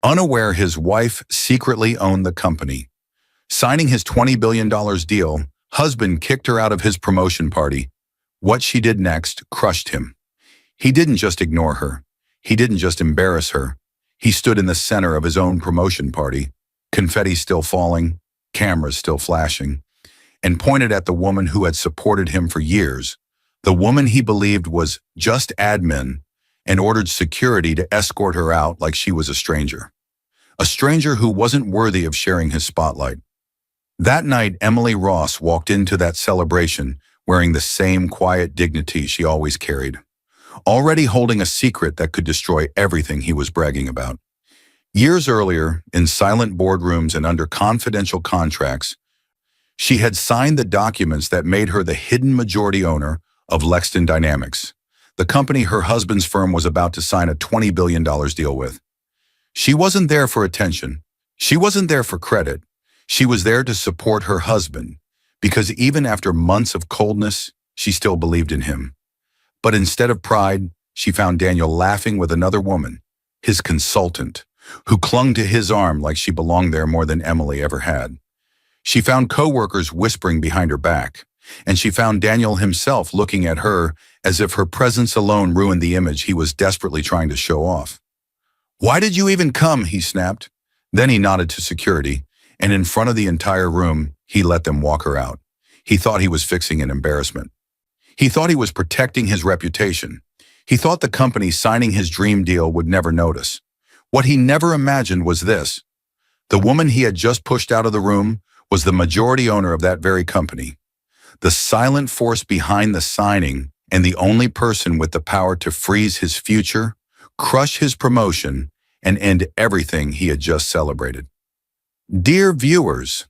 Unaware his wife secretly owned the company. Signing his $20 billion deal, husband kicked her out of his promotion party. What she did next crushed him. He didn't just ignore her. He didn't just embarrass her. He stood in the center of his own promotion party, confetti still falling, cameras still flashing, and pointed at the woman who had supported him for years, the woman he believed was just admin, and ordered security to escort her out like she was a stranger who wasn't worthy of sharing his spotlight. That night, Emily Ross walked into that celebration wearing the same quiet dignity she always carried, already holding a secret that could destroy everything he was bragging about. Years earlier, in silent boardrooms and under confidential contracts, she had signed the documents that made her the hidden majority owner of Lexington Dynamics, the company her husband's firm was about to sign a $20 billion deal with. She wasn't there for attention. She wasn't there for credit. She was there to support her husband, because even after months of coldness, she still believed in him. But instead of pride, she found Daniel laughing with another woman, his consultant, who clung to his arm like she belonged there more than Emily ever had. She found coworkers whispering behind her back, and she found Daniel himself looking at her as if her presence alone ruined the image he was desperately trying to show off. "Why did you even come?" he snapped. Then he nodded to security, and in front of the entire room, he let them walk her out. He thought he was fixing an embarrassment. He thought he was protecting his reputation. He thought the company signing his dream deal would never notice. What he never imagined was this: the woman he had just pushed out of the room was the majority owner of that very company, the silent force behind the signing, and the only person with the power to freeze his future, crush his promotion, and end everything he had just celebrated. Dear viewers,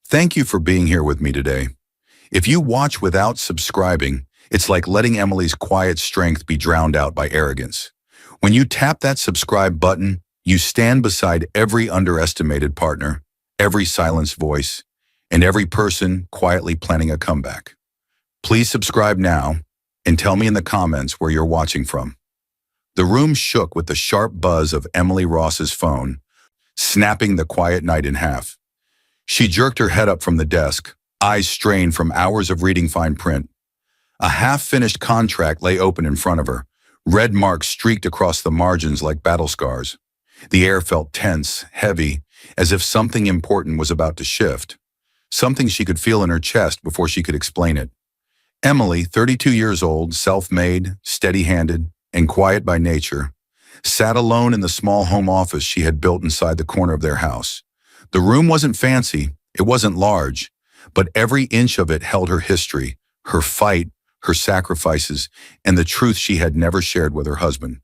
thank you for being here with me today. If you watch without subscribing, it's like letting Emily's quiet strength be drowned out by arrogance. When you tap that subscribe button, you stand beside every underestimated partner, every silenced voice, and every person quietly planning a comeback. Please subscribe now and tell me in the comments where you're watching from. The room shook with the sharp buzz of Emily Ross's phone, snapping the quiet night in half. She jerked her head up from the desk, eyes strained from hours of reading fine print. A half-finished contract lay open in front of her. Red marks streaked across the margins like battle scars. The air felt tense, heavy, as if something important was about to shift, something she could feel in her chest before she could explain it. Emily, 32 years old, self-made, steady-handed, and quiet by nature, sat alone in the small home office she had built inside the corner of their house. The room wasn't fancy, it wasn't large, but every inch of it held her history, her fight, her sacrifices, and the truth she had never shared with her husband.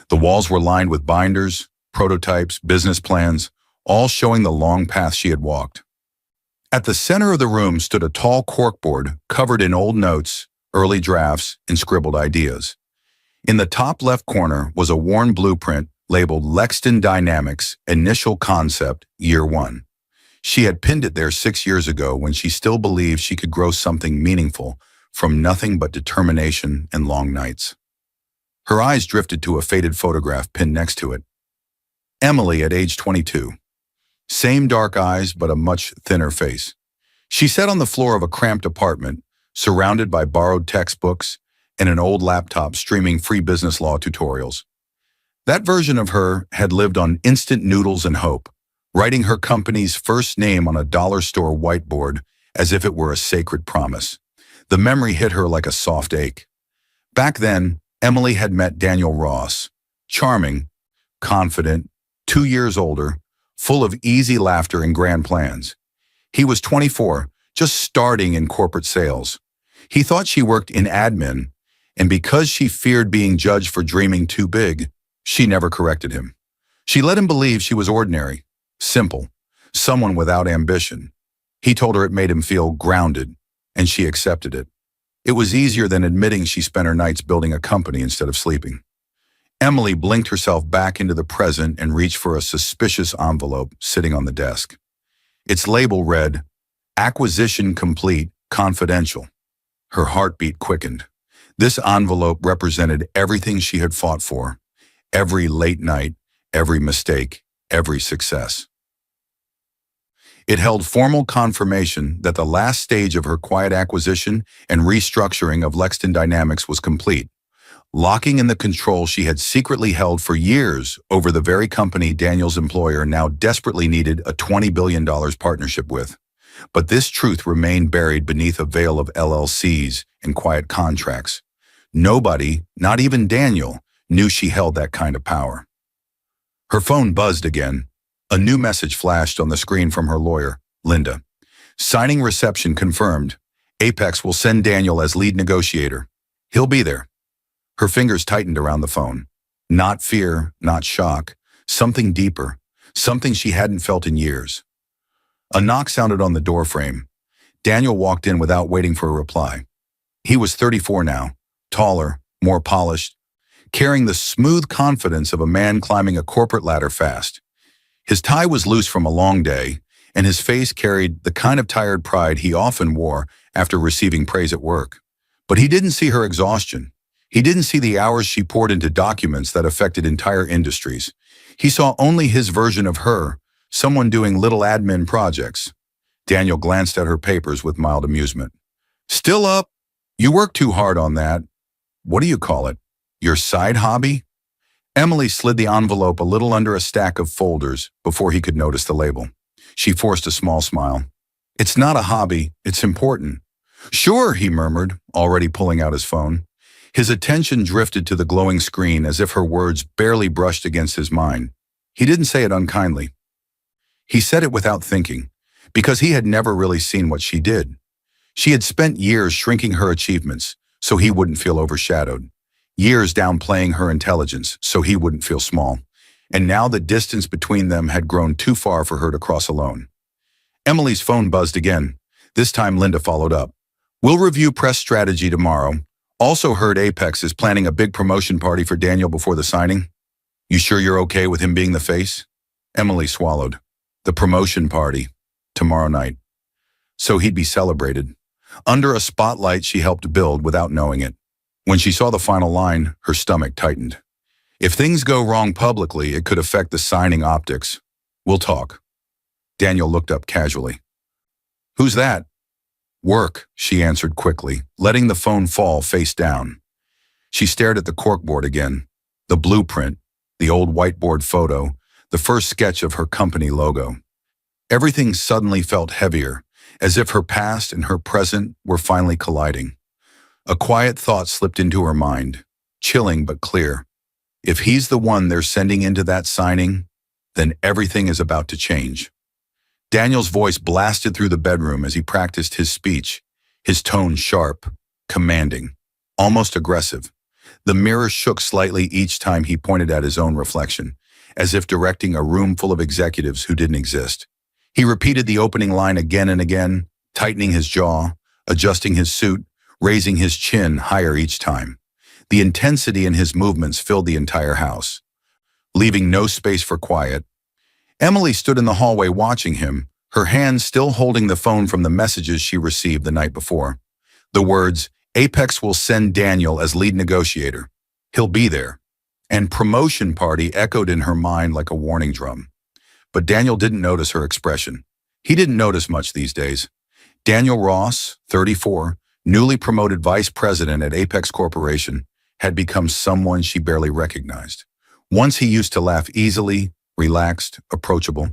The walls were lined with binders, prototypes, business plans, all showing the long path she had walked. At the center of the room stood a tall corkboard covered in old notes, early drafts, and scribbled ideas. In the top left corner was a worn blueprint labeled Lexington Dynamics Initial Concept Year 1. She had pinned it there 6 years ago when she still believed she could grow something meaningful from nothing but determination and long nights. Her eyes drifted to a faded photograph pinned next to it. Emily at age 22. Same dark eyes, but a much thinner face. She sat on the floor of a cramped apartment, surrounded by borrowed textbooks and an old laptop streaming free business law tutorials. That version of her had lived on instant noodles and hope, writing her company's first name on a dollar store whiteboard as if it were a sacred promise. The memory hit her like a soft ache. Back then, Emily had met Daniel Ross, charming, confident, 2 years older, full of easy laughter and grand plans. He was 24, just starting in corporate sales. He thought she worked in admin, and because she feared being judged for dreaming too big, she never corrected him. She let him believe she was ordinary, simple, someone without ambition. He told her it made him feel grounded, and she accepted it. It was easier than admitting she spent her nights building a company instead of sleeping. Emily blinked herself back into the present and reached for a suspicious envelope sitting on the desk. Its label read, "Acquisition complete, confidential." Her heartbeat quickened. This envelope represented everything she had fought for, every late night, every mistake, every success. It held formal confirmation that the last stage of her quiet acquisition and restructuring of Lexington Dynamics was complete, locking in the control she had secretly held for years over the very company Daniel's employer now desperately needed a $20 billion partnership with. But this truth remained buried beneath a veil of LLCs and quiet contracts. Nobody, not even Daniel, knew she held that kind of power. Her phone buzzed again. A new message flashed on the screen from her lawyer, Linda. Signing reception confirmed. Apex will send Daniel as lead negotiator. He'll be there. Her fingers tightened around the phone. Not fear, not shock. Something deeper. Something she hadn't felt in years. A knock sounded on the doorframe. Daniel walked in without waiting for a reply. He was 34 now, taller, more polished, carrying the smooth confidence of a man climbing a corporate ladder fast. His tie was loose from a long day, and his face carried the kind of tired pride he often wore after receiving praise at work. But he didn't see her exhaustion. He didn't see the hours she poured into documents that affected entire industries. He saw only his version of her, someone doing little admin projects. Daniel glanced at her papers with mild amusement. Still up? You work too hard on that. What do you call it? Your side hobby? Emily slid the envelope a little under a stack of folders before he could notice the label. She forced a small smile. It's not a hobby, it's important. Sure, he murmured, already pulling out his phone. His attention drifted to the glowing screen as if her words barely brushed against his mind. He didn't say it unkindly. He said it without thinking, because he had never really seen what she did. She had spent years shrinking her achievements so he wouldn't feel overshadowed. Years downplaying her intelligence so he wouldn't feel small. And now the distance between them had grown too far for her to cross alone. Emily's phone buzzed again. This time Linda followed up. We'll review press strategy tomorrow. Also heard Apex is planning a big promotion party for Daniel before the signing. You sure you're okay with him being the face? Emily swallowed. The promotion party. Tomorrow night. So he'd be celebrated. Under a spotlight she helped build without knowing it. When she saw the final line, her stomach tightened. If things go wrong publicly, it could affect the signing optics. We'll talk. Daniel looked up casually. Who's that? Work, she answered quickly, letting the phone fall face down. She stared at the corkboard again. The blueprint, the old whiteboard photo, the first sketch of her company logo. Everything suddenly felt heavier, as if her past and her present were finally colliding. A quiet thought slipped into her mind, chilling but clear. If he's the one they're sending into that signing, then everything is about to change. Daniel's voice blasted through the bedroom as he practiced his speech, his tone sharp, commanding, almost aggressive. The mirror shook slightly each time he pointed at his own reflection, as if directing a room full of executives who didn't exist. He repeated the opening line again and again, tightening his jaw, adjusting his suit, raising his chin higher each time. The intensity in his movements filled the entire house, leaving no space for quiet. Emily stood in the hallway watching him, her hands still holding the phone from the messages she received the night before. The words, Apex will send Daniel as lead negotiator. He'll be there. And promotion party echoed in her mind like a warning drum. But Daniel didn't notice her expression. He didn't notice much these days. Daniel Ross, 34, newly promoted vice president at Apex Corporation, had become someone she barely recognized. Once he used to laugh easily, relaxed, approachable.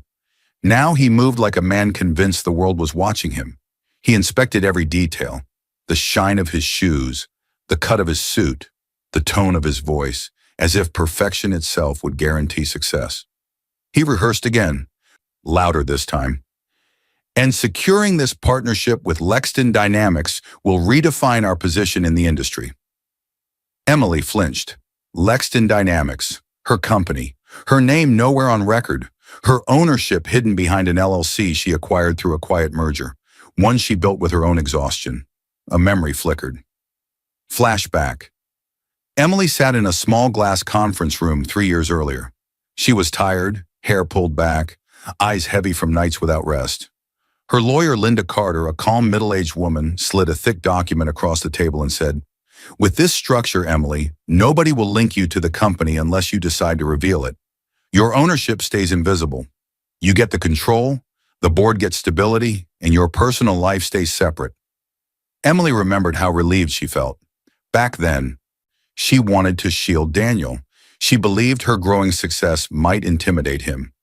Now he moved like a man convinced the world was watching him. He inspected every detail, the shine of his shoes, the cut of his suit, the tone of his voice, as if perfection itself would guarantee success. He rehearsed again, louder this time. And securing this partnership with Lexington Dynamics will redefine our position in the industry. Emily flinched. Lexington Dynamics, her company, her name nowhere on record, her ownership hidden behind an LLC she acquired through a quiet merger, one she built with her own exhaustion. A memory flickered. Flashback. Emily sat in a small glass conference room 3 years earlier. She was tired, hair pulled back, eyes heavy from nights without rest. Her lawyer, Linda Carter, a calm middle-aged woman, slid a thick document across the table and said, "With this structure, Emily, nobody will link you to the company unless you decide to reveal it. Your ownership stays invisible. You get the control, the board gets stability, and your personal life stays separate. Emily remembered how relieved she felt. Back then, she wanted to shield Daniel. She believed her growing success might intimidate him.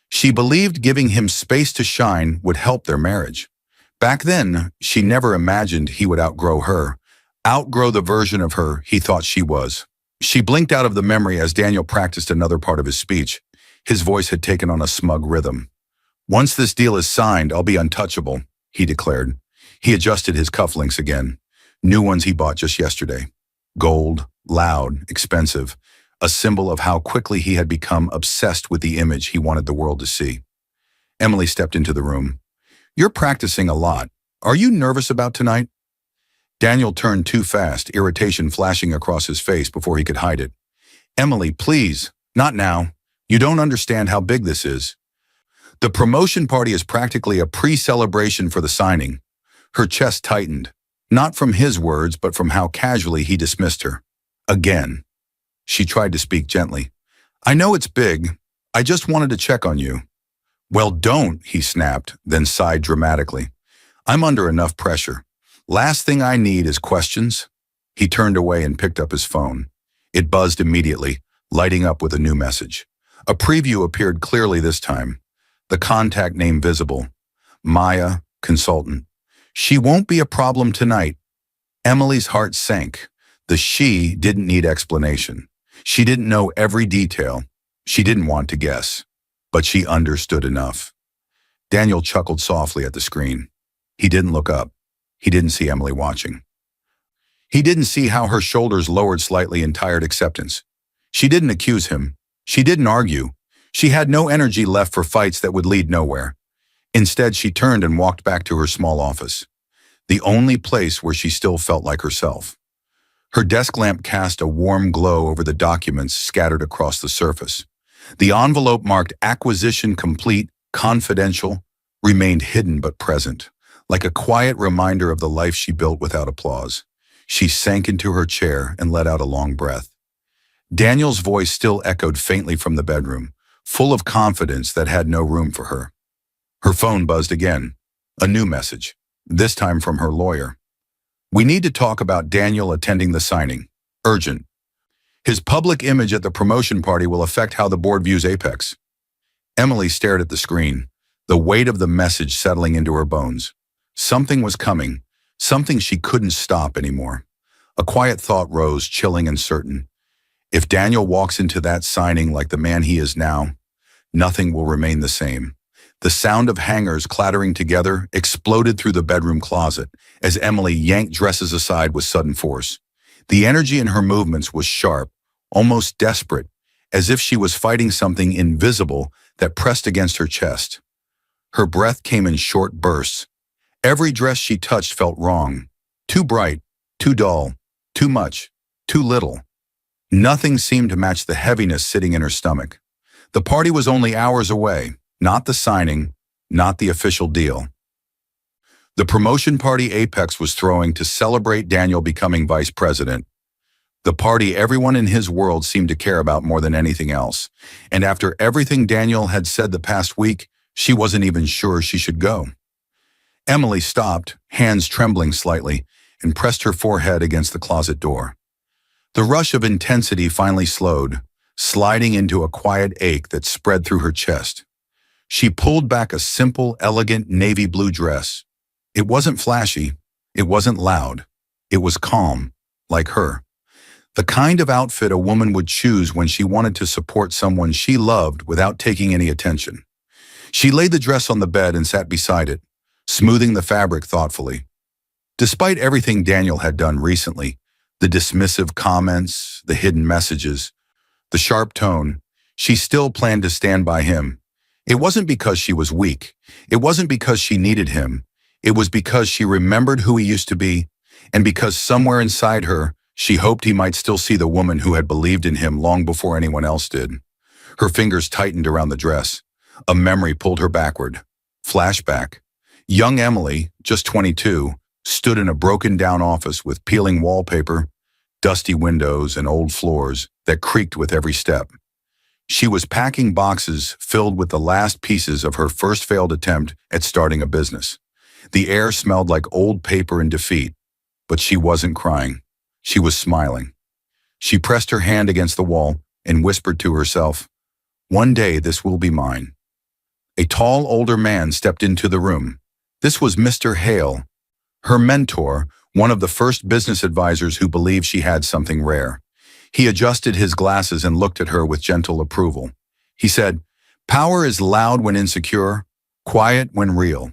She believed giving him space to shine would help their marriage. Back then, she never imagined he would outgrow her, outgrow the version of her he thought she was. She blinked out of the memory as Daniel practiced another part of his speech. His voice had taken on a smug rhythm. "Once this deal is signed, I'll be untouchable," he declared. He adjusted his cufflinks again, new ones he bought just yesterday. Gold, loud, expensive, a symbol of how quickly he had become obsessed with the image he wanted the world to see. Emily stepped into the room. "You're practicing a lot. Are you nervous about tonight?" Daniel turned too fast, irritation flashing across his face before he could hide it. "Emily, please, not now. You don't understand how big this is. The promotion party is practically a pre-celebration for the signing." Her chest tightened, not from his words, but from how casually he dismissed her. Again. She tried to speak gently. "I know it's big. I just wanted to check on you." "Well, don't," he snapped, then sighed dramatically. "I'm under enough pressure. Last thing I need is questions." He turned away and picked up his phone. It buzzed immediately, lighting up with a new message. A preview appeared clearly this time. The contact name visible. Maya, consultant. "She won't be a problem tonight." Emily's heart sank. The she didn't need explanation. She didn't know every detail. She didn't want to guess. But she understood enough. Daniel chuckled softly at the screen. He didn't look up. He didn't see Emily watching. He didn't see how her shoulders lowered slightly in tired acceptance. She didn't accuse him. She didn't argue. She had no energy left for fights that would lead nowhere. Instead, she turned and walked back to her small office, the only place where she still felt like herself. Her desk lamp cast a warm glow over the documents scattered across the surface. The envelope marked "Acquisition Complete, Confidential" remained hidden but present, like a quiet reminder of the life she built without applause. She sank into her chair and let out a long breath. Daniel's voice still echoed faintly from the bedroom, full of confidence that had no room for her. Her phone buzzed again. A new message, this time from her lawyer. "We need to talk about Daniel attending the signing. Urgent. His public image at the promotion party will affect how the board views Apex." Emily stared at the screen, the weight of the message settling into her bones. Something was coming, something she couldn't stop anymore. A quiet thought rose, chilling and certain. If Daniel walks into that signing like the man he is now, nothing will remain the same. The sound of hangers clattering together exploded through the bedroom closet as Emily yanked dresses aside with sudden force. The energy in her movements was sharp, almost desperate, as if she was fighting something invisible that pressed against her chest. Her breath came in short bursts. Every dress she touched felt wrong. Too bright, too dull, too much, too little. Nothing seemed to match the heaviness sitting in her stomach. The party was only hours away, not the signing, not the official deal. The promotion party Apex was throwing to celebrate Daniel becoming vice president. The party everyone in his world seemed to care about more than anything else. And after everything Daniel had said the past week, she wasn't even sure she should go. Emily stopped, hands trembling slightly, and pressed her forehead against the closet door. The rush of intensity finally slowed, sliding into a quiet ache that spread through her chest. She pulled back a simple, elegant navy blue dress. It wasn't flashy. It wasn't loud. It was calm, like her. The kind of outfit a woman would choose when she wanted to support someone she loved without taking any attention. She laid the dress on the bed and sat beside it, smoothing the fabric thoughtfully. Despite everything Daniel had done recently, the dismissive comments, the hidden messages, the sharp tone, she still planned to stand by him. It wasn't because she was weak. It wasn't because she needed him. It was because she remembered who he used to be, and because somewhere inside her, she hoped he might still see the woman who had believed in him long before anyone else did. Her fingers tightened around the dress. A memory pulled her backward. Flashback. Young Emily, just 22, stood in a broken-down office with peeling wallpaper, dusty windows, and old floors that creaked with every step. She was packing boxes filled with the last pieces of her first failed attempt at starting a business. The air smelled like old paper and defeat, but she wasn't crying. She was smiling. She pressed her hand against the wall and whispered to herself, "One day this will be mine." A tall, older man stepped into the room. This was Mr. Hale, her mentor, one of the first business advisors who believed she had something rare. He adjusted his glasses and looked at her with gentle approval. He said, "Power is loud when insecure, quiet when real."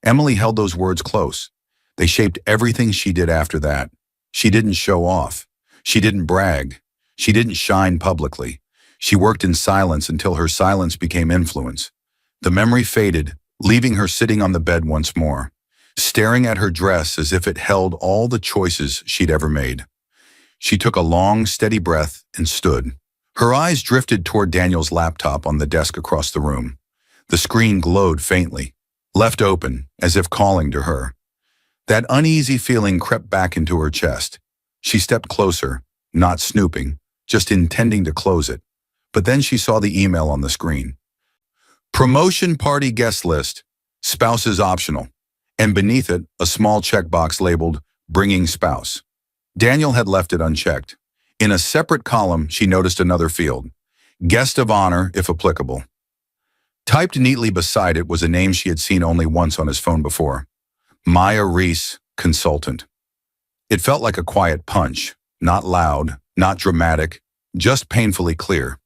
Emily held those words close. They shaped everything she did after that. She didn't show off. She didn't brag. She didn't shine publicly. She worked in silence until her silence became influence. The memory faded, leaving her sitting on the bed once more, staring at her dress as if it held all the choices she'd ever made. She took a long, steady breath and stood. Her eyes drifted toward Daniel's laptop on the desk across the room. The screen glowed faintly, left open, as if calling to her. That uneasy feeling crept back into her chest. She stepped closer, not snooping, just intending to close it. But then she saw the email on the screen. Promotion party guest list, spouses optional, and beneath it, a small checkbox labeled bringing spouse. Daniel had left it unchecked. In a separate column, she noticed another field, guest of honor if applicable. Typed neatly beside it was a name she had seen only once on his phone before. Maya Reese, consultant. It felt like a quiet punch, not loud, not dramatic, just painfully clear.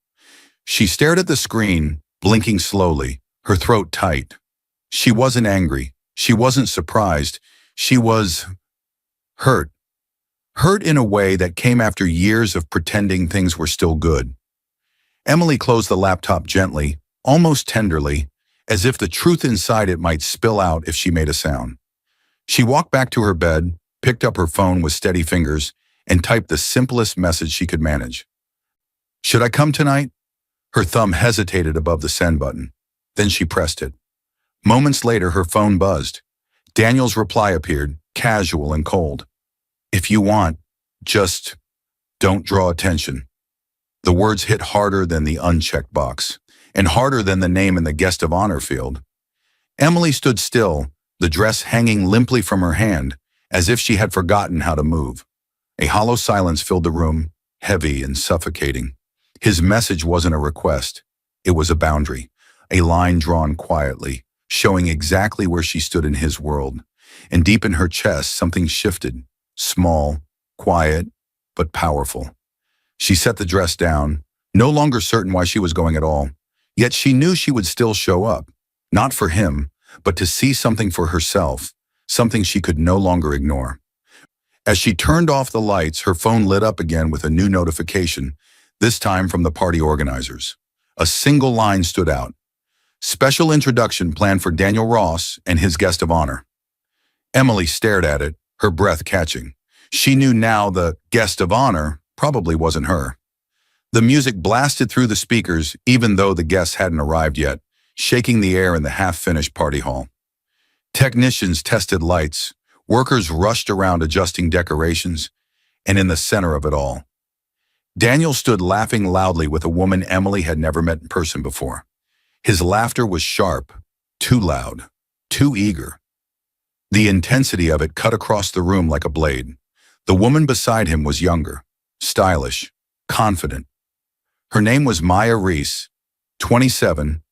She stared at the screen, blinking slowly, her throat tight. She wasn't angry. She wasn't surprised. She was hurt. Hurt in a way that came after years of pretending things were still good. Emily closed the laptop gently, almost tenderly, as if the truth inside it might spill out if she made a sound. She walked back to her bed, picked up her phone with steady fingers, and typed the simplest message she could manage. "Should I come tonight?" Her thumb hesitated above the send button. Then she pressed it. Moments later, her phone buzzed. Daniel's reply appeared, casual and cold. "If you want, just don't draw attention." The words hit harder than the unchecked box, and harder than the name in the guest of honor field. Emily stood still, the dress hanging limply from her hand, as if she had forgotten how to move. A hollow silence filled the room, heavy and suffocating. His message wasn't a request. It was a boundary, a line drawn quietly, showing exactly where she stood in his world. And deep in her chest, something shifted. Small, quiet, but powerful. She set the dress down, no longer certain why she was going at all. Yet she knew she would still show up, not for him, but to see something for herself, something she could no longer ignore. As she turned off the lights, her phone lit up again with a new notification, this time from the party organizers. A single line stood out. Special introduction planned for Daniel Ross and his guest of honor. Emily stared at it, her breath catching. She knew now the guest of honor probably wasn't her. The music blasted through the speakers even though the guests hadn't arrived yet, shaking the air in the half-finished party hall. Technicians tested lights, workers rushed around adjusting decorations, and in the center of it all, Daniel stood laughing loudly with a woman Emily had never met in person before. His laughter was sharp, too loud, too eager. The intensity of it cut across the room like a blade. The woman beside him was younger, stylish, confident. Her name was Maya Reese, 27,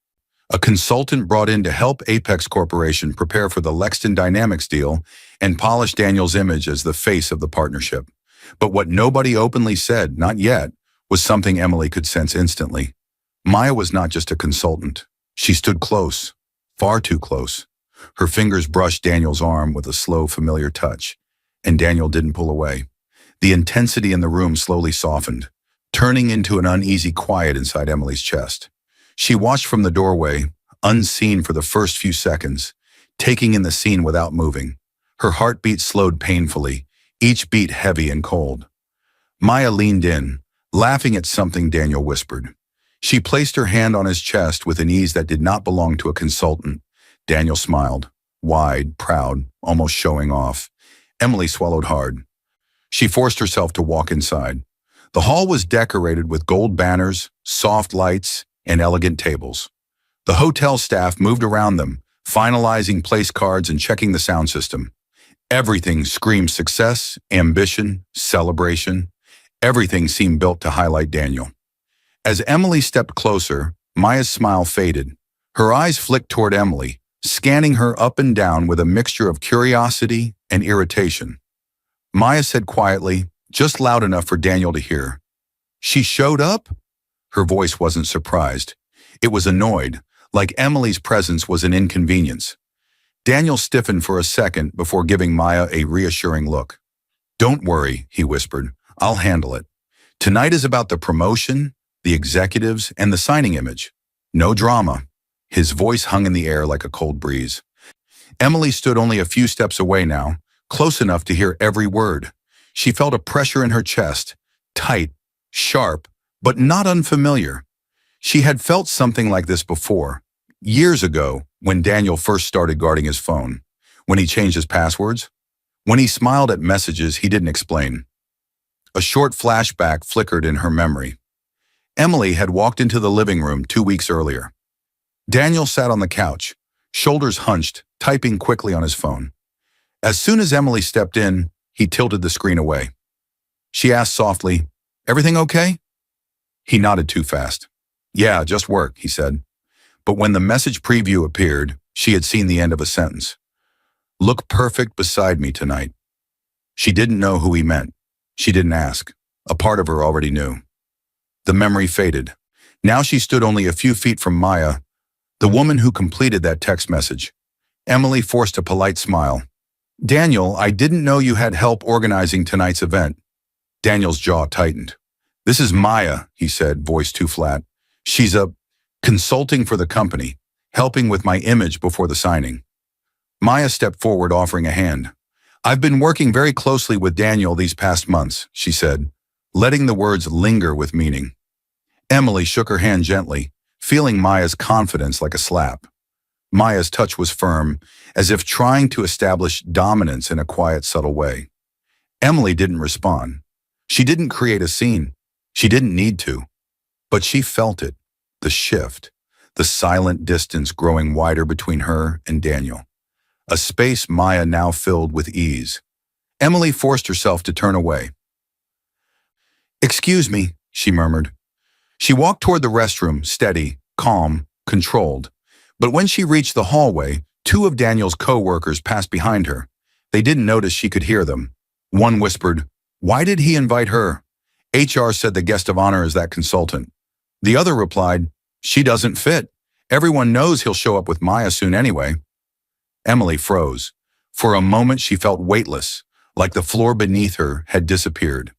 a consultant brought in to help Apex Corporation prepare for the Lexton Dynamics deal and polish Daniel's image as the face of the partnership. But what nobody openly said, not yet, was something Emily could sense instantly. Maya was not just a consultant. She stood close, far too close. Her fingers brushed Daniel's arm with a slow, familiar touch, and Daniel didn't pull away. The intensity in the room slowly softened, turning into an uneasy quiet inside Emily's chest. She watched from the doorway, unseen for the first few seconds, taking in the scene without moving. Her heartbeat slowed painfully, each beat heavy and cold. Maya leaned in, laughing at something Daniel whispered. She placed her hand on his chest with an ease that did not belong to a consultant. Daniel smiled, wide, proud, almost showing off. Emily swallowed hard. She forced herself to walk inside. The hall was decorated with gold banners, soft lights, and elegant tables. The hotel staff moved around them, finalizing place cards and checking the sound system. Everything screamed success, ambition, celebration. Everything seemed built to highlight Daniel. As Emily stepped closer, Maya's smile faded. Her eyes flicked toward Emily, scanning her up and down with a mixture of curiosity and irritation. Maya said quietly, just loud enough for Daniel to hear, "She showed up?" Her voice wasn't surprised. It was annoyed, like Emily's presence was an inconvenience. Daniel stiffened for a second before giving Maya a reassuring look. "Don't worry," he whispered. "I'll handle it. Tonight is about the promotion, the executives, and the signing image. No drama." His voice hung in the air like a cold breeze. Emily stood only a few steps away now, close enough to hear every word. She felt a pressure in her chest, tight, sharp, but not unfamiliar. She had felt something like this before, years ago, when Daniel first started guarding his phone, when he changed his passwords, when he smiled at messages he didn't explain. A short flashback flickered in her memory. Emily had walked into the living room 2 weeks earlier. Daniel sat on the couch, shoulders hunched, typing quickly on his phone. As soon as Emily stepped in, he tilted the screen away. She asked softly, "Everything okay?" He nodded too fast. "Yeah, just work," he said. But when the message preview appeared, she had seen the end of a sentence. "Look perfect beside me tonight." She didn't know who he meant. She didn't ask. A part of her already knew. The memory faded. Now she stood only a few feet from Maya, the woman who completed that text message. Emily forced a polite smile. "Daniel, I didn't know you had help organizing tonight's event." Daniel's jaw tightened. "This is Maya," he said, voice too flat. "She's consulting for the company, helping with my image before the signing." Maya stepped forward, offering a hand. "I've been working very closely with Daniel these past months," she said, letting the words linger with meaning. Emily shook her hand gently, feeling Maya's confidence like a slap. Maya's touch was firm, as if trying to establish dominance in a quiet, subtle way. Emily didn't respond. She didn't create a scene. She didn't need to. But she felt it, the shift, the silent distance growing wider between her and Daniel. A space Maya now filled with ease. Emily forced herself to turn away. "Excuse me," she murmured. She walked toward the restroom, steady, calm, controlled. But when she reached the hallway, 2 of Daniel's co-workers passed behind her. They didn't notice she could hear them. One whispered, "Why did he invite her? HR said the guest of honor is that consultant." The other replied, "She doesn't fit. Everyone knows he'll show up with Maya soon anyway." Emily froze. For a moment she felt weightless, like the floor beneath her had disappeared.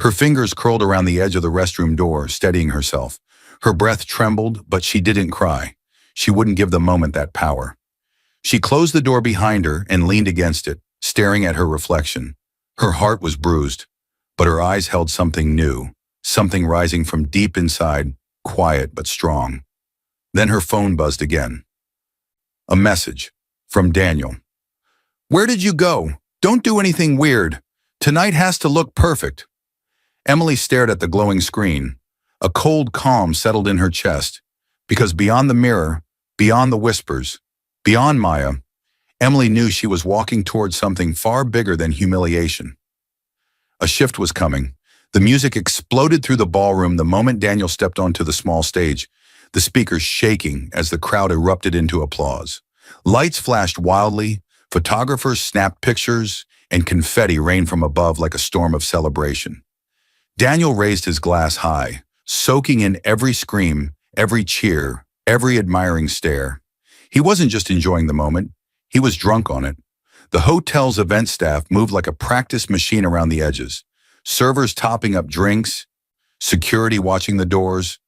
Her fingers curled around the edge of the restroom door, steadying herself. Her breath trembled, but she didn't cry. She wouldn't give the moment that power. She closed the door behind her and leaned against it, staring at her reflection. Her heart was bruised, but her eyes held something new, something rising from deep inside, quiet but strong. Then her phone buzzed again. A message from Daniel. "Where did you go? Don't do anything weird. Tonight has to look perfect." Emily stared at the glowing screen. A cold calm settled in her chest, because beyond the mirror, beyond the whispers, beyond Maya, Emily knew she was walking towards something far bigger than humiliation. A shift was coming. The music exploded through the ballroom the moment Daniel stepped onto the small stage, the speakers shaking as the crowd erupted into applause. Lights flashed wildly, photographers snapped pictures, and confetti rained from above like a storm of celebration. Daniel raised his glass high, soaking in every scream, every cheer, every admiring stare. He wasn't just enjoying the moment, he was drunk on it. The hotel's event staff moved like a practice machine around the edges, servers topping up drinks, security watching the doors,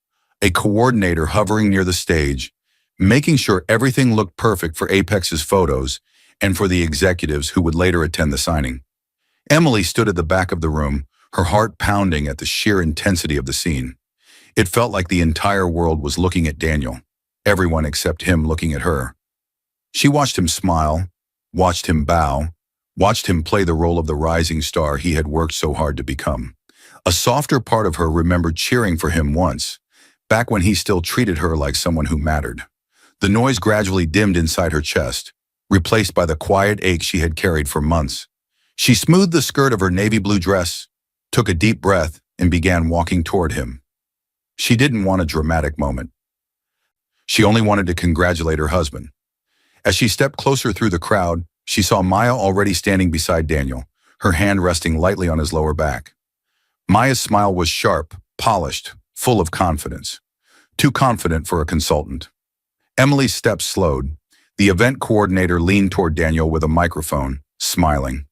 a coordinator hovering near the stage, making sure everything looked perfect for Apex's photos and for the executives who would later attend the signing. Emily stood at the back of the room, her heart pounding at the sheer intensity of the scene. It felt like the entire world was looking at Daniel, everyone except him looking at her. She watched him smile, watched him bow, watched him play the role of the rising star he had worked so hard to become. A softer part of her remembered cheering for him once, back when he still treated her like someone who mattered. The noise gradually dimmed inside her chest, replaced by the quiet ache she had carried for months. She smoothed the skirt of her navy blue dress, took a deep breath, and began walking toward him. She didn't want a dramatic moment. She only wanted to congratulate her husband. As she stepped closer through the crowd, she saw Maya already standing beside Daniel, her hand resting lightly on his lower back. Maya's smile was sharp, polished, full of confidence. Too confident for a consultant. Emily's steps slowed. The event coordinator leaned toward Daniel with a microphone, smiling.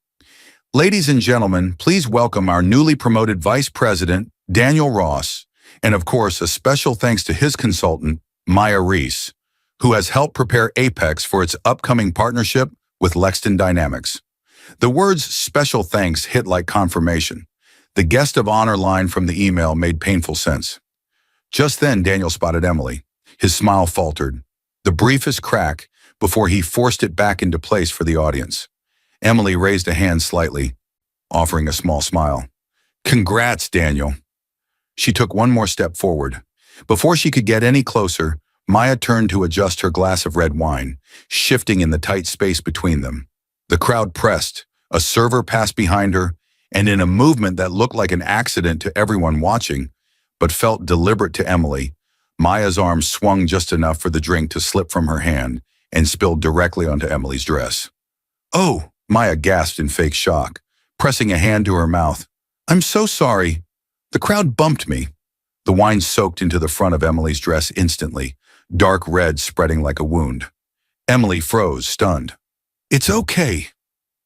Ladies and gentlemen, please welcome our newly promoted Vice President, Daniel Ross, and of course, a special thanks to his consultant, Maya Reese, who has helped prepare Apex for its upcoming partnership with Lexton Dynamics. The words special thanks hit like confirmation. The guest of honor line from the email made painful sense. Just then, Daniel spotted Emily. His smile faltered, the briefest crack before he forced it back into place for the audience. Emily raised a hand slightly, offering a small smile. Congrats, Daniel. She took one more step forward. Before she could get any closer, Maya turned to adjust her glass of red wine, shifting in the tight space between them. The crowd pressed, a server passed behind her, and in a movement that looked like an accident to everyone watching, but felt deliberate to Emily, Maya's arm swung just enough for the drink to slip from her hand and spill directly onto Emily's dress. Oh, Maya gasped in fake shock, pressing a hand to her mouth. I'm so sorry. The crowd bumped me. The wine soaked into the front of Emily's dress instantly, dark red spreading like a wound. Emily froze, stunned. It's okay.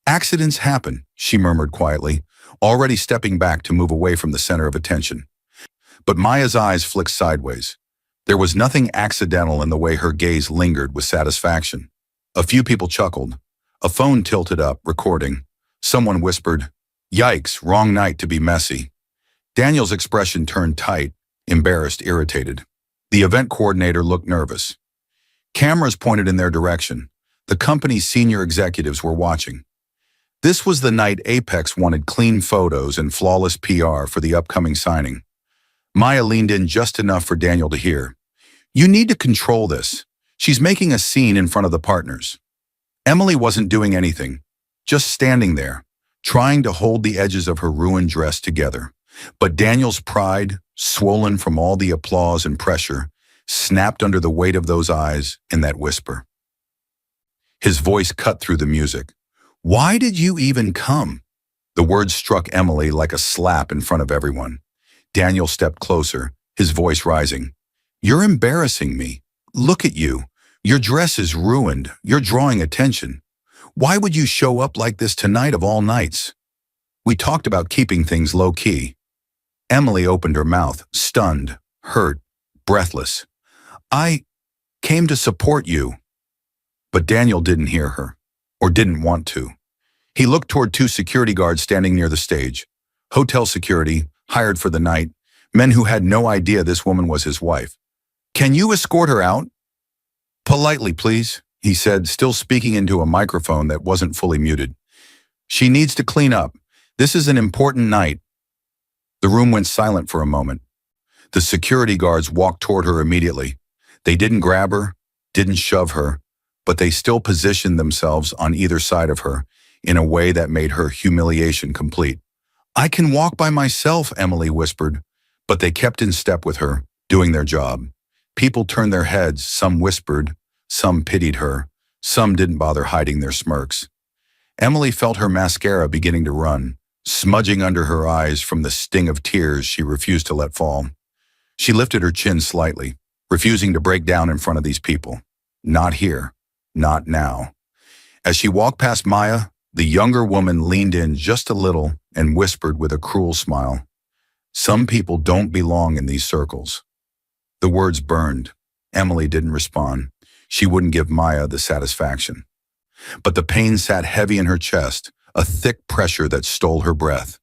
Accidents happen, she murmured quietly, already stepping back to move away from the center of attention. But Maya's eyes flicked sideways. There was nothing accidental in the way her gaze lingered with satisfaction. A few people chuckled. A phone tilted up, recording. Someone whispered, Yikes, wrong night to be messy. Daniel's expression turned tight, embarrassed, irritated. The event coordinator looked nervous. Cameras pointed in their direction. The company's senior executives were watching. This was the night Apex wanted clean photos and flawless PR for the upcoming signing. Maya leaned in just enough for Daniel to hear. You need to control this. She's making a scene in front of the partners. Emily wasn't doing anything, just standing there, trying to hold the edges of her ruined dress together. But Daniel's pride, swollen from all the applause and pressure, snapped under the weight of those eyes and that whisper. His voice cut through the music. Why did you even come? The words struck Emily like a slap in front of everyone. Daniel stepped closer, his voice rising. You're embarrassing me. Look at you. Your dress is ruined. You're drawing attention. Why would you show up like this tonight of all nights? We talked about keeping things low-key. Emily opened her mouth, stunned, hurt, breathless. I came to support you. But Daniel didn't hear her, or didn't want to. He looked toward two security guards standing near the stage. Hotel security, hired for the night, men who had no idea this woman was his wife. Can you escort her out? Politely, please, he said, still speaking into a microphone that wasn't fully muted. She needs to clean up. This is an important night. The room went silent for a moment. The security guards walked toward her immediately. They didn't grab her, didn't shove her, but they still positioned themselves on either side of her in a way that made her humiliation complete. I can walk by myself, Emily whispered, but they kept in step with her, doing their job. People turned their heads, some whispered, some pitied her, some didn't bother hiding their smirks. Emily felt her mascara beginning to run, smudging under her eyes from the sting of tears she refused to let fall. She lifted her chin slightly, refusing to break down in front of these people. Not here, not now. As she walked past Maya, the younger woman leaned in just a little and whispered with a cruel smile, Some people don't belong in these circles. The words burned. Emily didn't respond. She wouldn't give Maya the satisfaction. But the pain sat heavy in her chest, a thick pressure that stole her breath.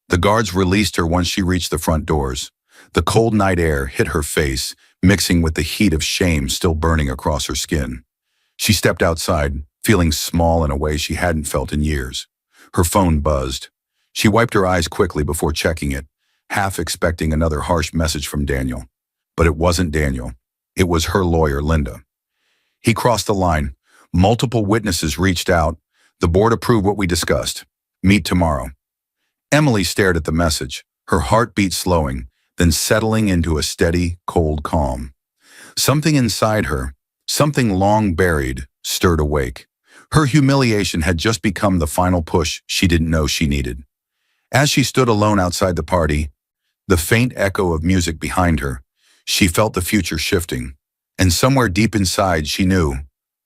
The guards released her once she reached the front doors. The cold night air hit her face, mixing with the heat of shame still burning across her skin. She stepped outside, feeling small in a way she hadn't felt in years. Her phone buzzed. She wiped her eyes quickly before checking it. half expecting another harsh message from Daniel. But it wasn't Daniel. It was her lawyer, Linda. He crossed the line. Multiple witnesses reached out. The board approved what we discussed. Meet tomorrow. Emily stared at the message, her heartbeat slowing, then settling into a steady, cold calm. Something inside her, something long buried, stirred awake. Her humiliation had just become the final push she didn't know she needed. As she stood alone outside the party, the faint echo of music behind her, she felt the future shifting. And somewhere deep inside she knew,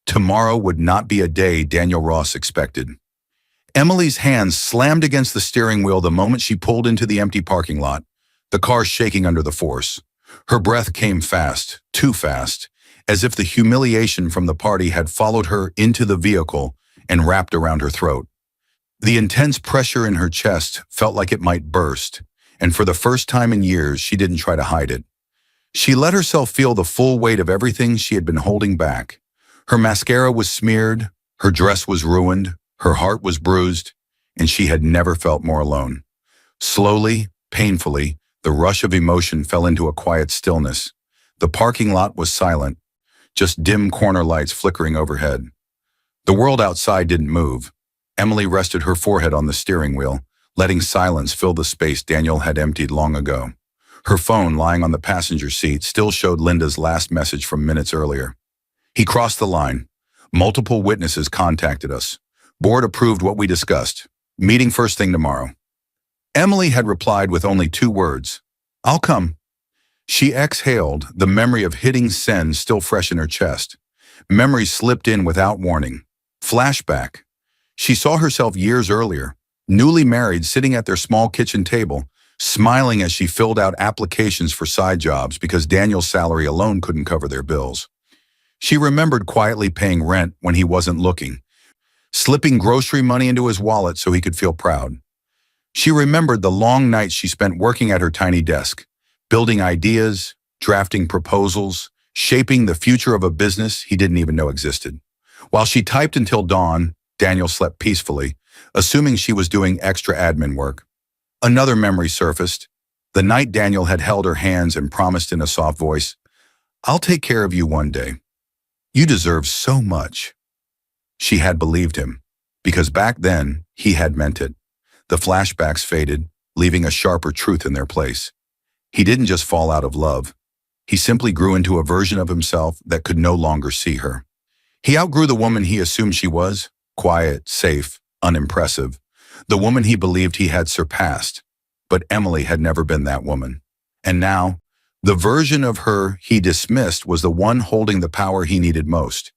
tomorrow would not be a day Daniel Ross expected. Emily's hands slammed against the steering wheel the moment she pulled into the empty parking lot, the car shaking under the force. Her breath came fast, too fast, as if the humiliation from the party had followed her into the vehicle and wrapped around her throat. The intense pressure in her chest felt like it might burst, and for the first time in years, she didn't try to hide it. She let herself feel the full weight of everything she had been holding back. Her mascara was smeared, her dress was ruined, her heart was bruised, and she had never felt more alone. Slowly, painfully, the rush of emotion fell into a quiet stillness. The parking lot was silent, just dim corner lights flickering overhead. The world outside didn't move. Emily rested her forehead on the steering wheel, letting silence fill the space Daniel had emptied long ago. Her phone, lying on the passenger seat, still showed Linda's last message from minutes earlier. He crossed the line. Multiple witnesses contacted us. Board approved what we discussed. Meeting first thing tomorrow. Emily had replied with only 2 words. I'll come. She exhaled, the memory of hitting send still fresh in her chest. Memory slipped in without warning. Flashback. She saw herself years earlier, newly married, sitting at their small kitchen table, smiling as she filled out applications for side jobs because Daniel's salary alone couldn't cover their bills. She remembered quietly paying rent when he wasn't looking, slipping grocery money into his wallet so he could feel proud. She remembered the long nights she spent working at her tiny desk, building ideas, drafting proposals, shaping the future of a business he didn't even know existed. While she typed until dawn, Daniel slept peacefully, assuming she was doing extra admin work. Another memory surfaced. The night Daniel had held her hands and promised in a soft voice, I'll take care of you one day. You deserve so much. She had believed him, because back then, he had meant it. The flashbacks faded, leaving a sharper truth in their place. He didn't just fall out of love. He simply grew into a version of himself that could no longer see her. He outgrew the woman he assumed she was, quiet, safe, unimpressive, the woman he believed he had surpassed. But Emily had never been that woman. And now, the version of her he dismissed was the one holding the power he needed most.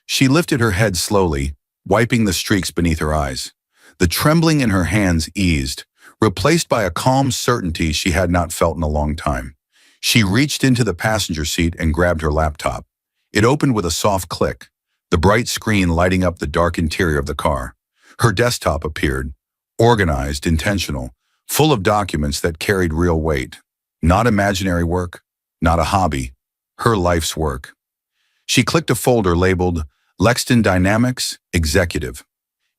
She lifted her head slowly, wiping the streaks beneath her eyes. The trembling in her hands eased, replaced by a calm certainty she had not felt in a long time. She reached into the passenger seat and grabbed her laptop. It opened with a soft click, the bright screen lighting up the dark interior of the car. Her desktop appeared, organized, intentional, full of documents that carried real weight. Not imaginary work, not a hobby, her life's work. She clicked a folder labeled Lexton Dynamics Executive.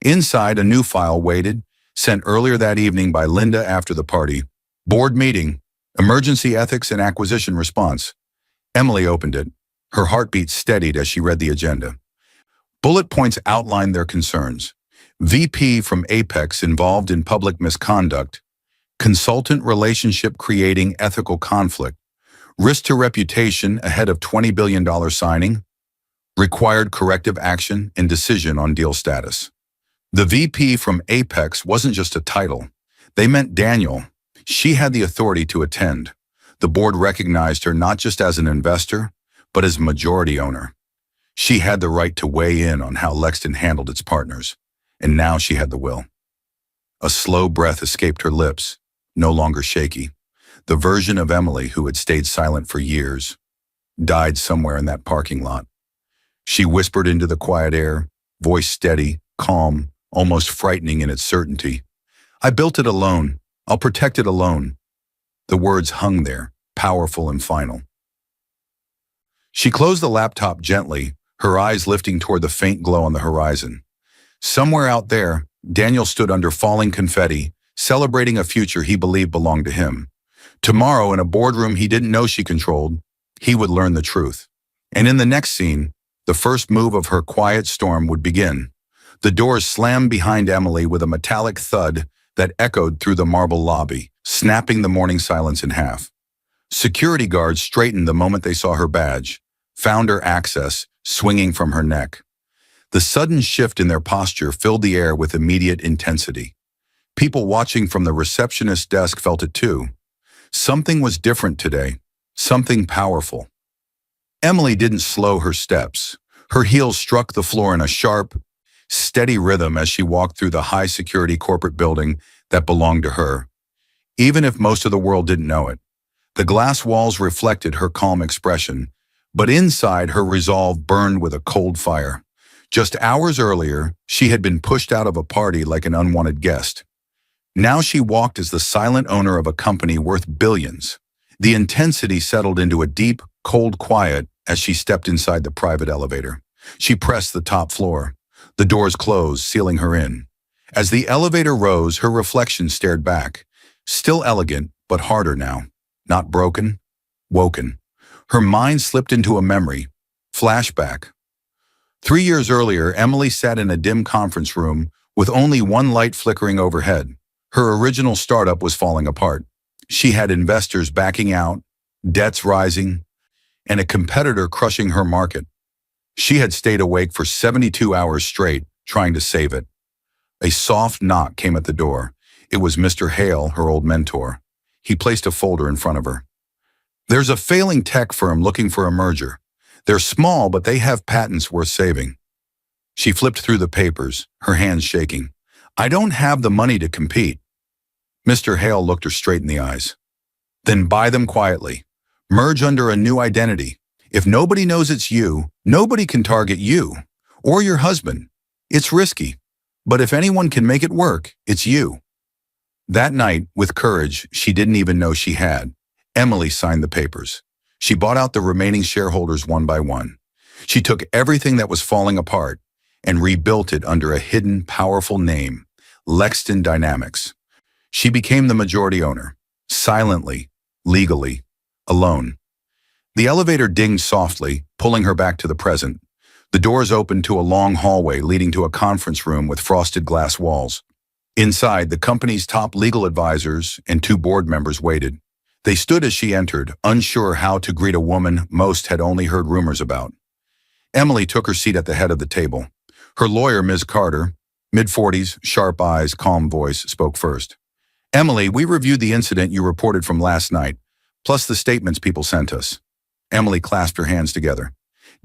Inside, a new file waited, sent earlier that evening by Linda after the party. Board meeting, emergency ethics and acquisition response. Emily opened it. Her heartbeat steadied as she read the agenda. Bullet points outlined their concerns. VP from Apex involved in public misconduct. Consultant relationship creating ethical conflict. Risk to reputation ahead of $20 billion signing. Required corrective action and decision on deal status. The VP from Apex wasn't just a title. They meant Daniel. She had the authority to attend. The board recognized her not just as an investor, but as majority owner. She had the right to weigh in on how Lexton handled its partners, and now she had the will. A slow breath escaped her lips, no longer shaky. The version of Emily who had stayed silent for years died somewhere in that parking lot. She whispered into the quiet air, voice steady, calm, almost frightening in its certainty. I built it alone. I'll protect it alone. The words hung there, powerful and final. She closed the laptop gently, her eyes lifting toward the faint glow on the horizon. Somewhere out there, Daniel stood under falling confetti, celebrating a future he believed belonged to him. Tomorrow, in a boardroom he didn't know she controlled, he would learn the truth. And in the next scene, the first move of her quiet storm would begin. The doors slammed behind Emily with a metallic thud that echoed through the marble lobby, snapping the morning silence in half. Security guards straightened the moment they saw her badge, found her access swinging from her neck. The sudden shift in their posture filled the air with immediate intensity. People watching from the receptionist's desk felt it too. Something was different today, something powerful. Emily didn't slow her steps. Her heels struck the floor in a sharp, steady rhythm as she walked through the high-security corporate building that belonged to her. Even if most of the world didn't know it, the glass walls reflected her calm expression, but inside her resolve burned with a cold fire. Just hours earlier, she had been pushed out of a party like an unwanted guest. Now she walked as the silent owner of a company worth billions. The intensity settled into a deep, cold quiet as she stepped inside the private elevator. She pressed the top floor. The doors closed, sealing her in. As the elevator rose, her reflection stared back. Still elegant, but harder now. Not broken, woken. Her mind slipped into a memory. Flashback. 3 years earlier, Emily sat in a dim conference room with only one light flickering overhead. Her original startup was falling apart. She had investors backing out, debts rising, and a competitor crushing her market. She had stayed awake for 72 hours straight, trying to save it. A soft knock came at the door. It was Mr. Hale, her old mentor. He placed a folder in front of her. "There's a failing tech firm looking for a merger. They're small, but they have patents worth saving." She flipped through the papers, her hands shaking. "I don't have the money to compete." Mr. Hale looked her straight in the eyes. "Then buy them quietly. Merge under a new identity. If nobody knows it's you, nobody can target you or your husband. It's risky, but if anyone can make it work, it's you." That night, with courage she didn't even know she had, Emily signed the papers. She bought out the remaining shareholders one by one. She took everything that was falling apart and rebuilt it under a hidden, powerful name, Lexton Dynamics. She became the majority owner, silently, legally, alone. The elevator dinged softly, pulling her back to the present. The doors opened to a long hallway leading to a conference room with frosted glass walls. Inside, the company's top legal advisors and 2 board members waited. They stood as she entered, unsure how to greet a woman most had only heard rumors about. Emily took her seat at the head of the table. Her lawyer, Ms. Carter, mid-40s, sharp eyes, calm voice, spoke first. "Emily, we reviewed the incident you reported from last night, plus the statements people sent us." Emily clasped her hands together.